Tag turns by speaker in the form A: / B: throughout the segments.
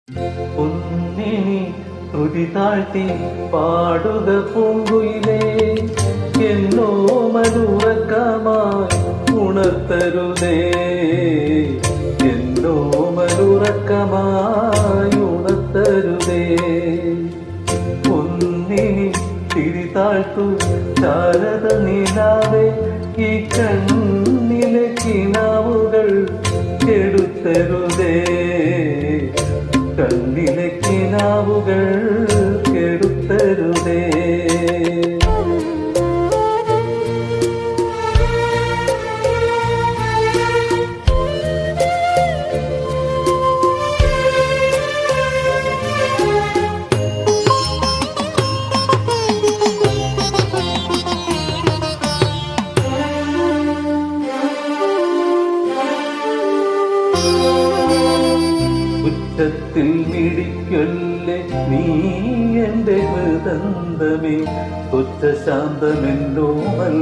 A: പൊന്നിനി ശ്രുതി താഴ്ത്തി പാടുക പൂങ്കുയിലേ, എന്നോ മനുറക്കമായി ഉണർത്തരുതേ, എന്നോ മനുറക്കമായി ഉണർത്തരുതേ. പൊന്നിനി തിരി താഴ്ത്തു ശാരദ നിലാവേ, ഈ കണ്ണിലെ കിനാവുകൾ കെടുത്തരുതേ, കണ്ണിലെ കിനാവുകൾ കെടുത്തരുതേ. ഉച്ചത്തിൽ മിടിക്കൊല്ലേ നീ എൻ്റെ ഹൃദന്തമേ, കൊച്ച ശാന്തമെന്നോമൽ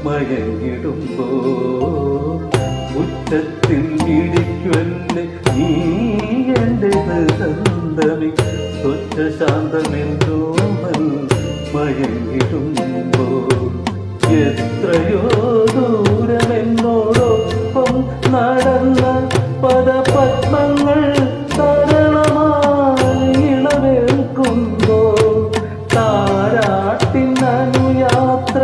A: മയങ്ങിടുമ്പോ. ഉച്ചത്തിൽ മിടിക്കൊല്ലേ നീ എൻ്റെ ഹൃദന്തമേ, കൊച്ച ശാന്തമെന്നോമൽ മയങ്ങിടുമ്പോ. എത്രയോ ദൂരമെന്നോടൊപ്പം നടന്ന പദപത്മങ്ങൾ തരളമായി ഇളവേൽക്കുമ്പോൾ, താരാട്ടിൻ അനുയാത്ര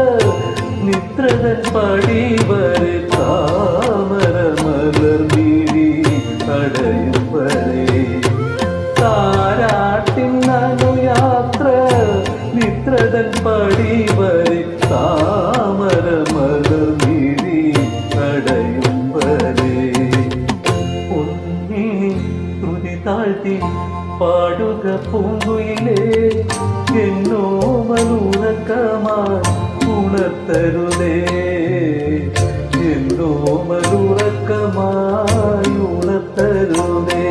A: നിദ്രതൻ പടിവരെ, താമര മലർമിഴി അടയും വരെ. താരാട്ടിൻ അനുയാത്ര നിദ്രതൻ പടിവരെ, താമര മലർമിഴി അടയും വരെ. താഴ്ത്തി പാടുക പൂങ്കുയിലേ, എന്നോ മനുറക്കമായി ഉണർത്തരുതേ, എന്നോ മനുറക്കമായി ഉണർത്തരുതേ.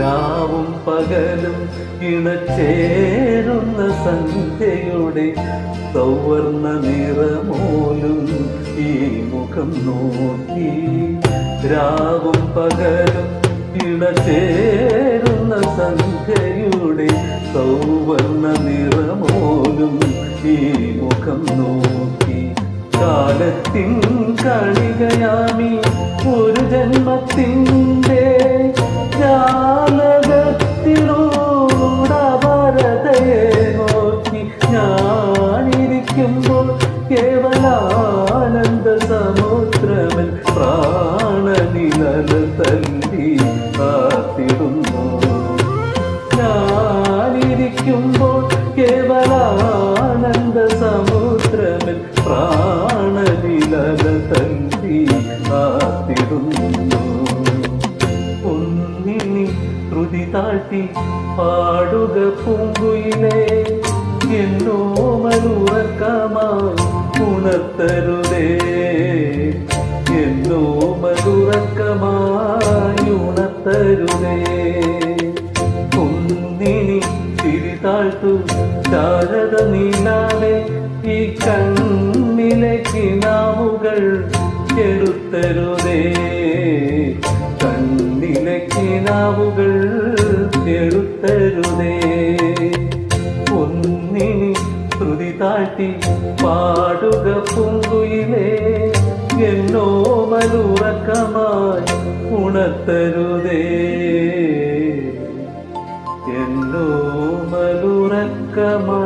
A: രാവും പകലും ഇണചേരുന്ന സന്ധ്യയുടെ സൗവർണ്ണ നിറമോലും ഈ മുഖം നോക്കി. രാവും പകലും ഇണചേരുന്ന സന്ധ്യയുടെ സൗവർണ്ണ നിറമോലും ഈ മുഖം നോക്കി. കാലത്തിൻ കളികയാമി ഒരു ജന്മത്തിൻ്റെ ജാലകത്തിലൂടവരതയെ നോക്കി ഞാനിരിക്കുമ്പോൾ കേവലാനന്ദ സമുദ്രമൻ പ്രാണനിലല തല്ലി കാത്തിടുന്നു. ഞാനിരിക്കുമ്പോൾ കേവലാനന്ദ സമുദ്രമൻ പ്രാണനിലല തല്ലി കാത്തിടുന്നു. ശ്രുതി താഴ്ത്തി പാടുക പൂങ്കുയിലേ, എന്നോ മനുറക്കമായി ഉണർത്തരുതേ, എന്നോ മനുറക്കമായി ഉണർത്തരുതേ. കുന്നിനി തിരി താഴ്ത്തു ശാരദ നിലാവേ, ഈ കണ്ണിലെ കിനാവുകൾ കെടുത്തരുതേ, കണ്ണിലെ കിനാവുകൾ കെടുത്തരുതേ. ഒന്നിനി ശ്രുതി താഴ്ത്തി പാടുക പൂങ്കുയിലേ, എന്നോ മനുറക്കമായി ഉണർത്തരുതേ, എന്നോ മനുറക്കമായി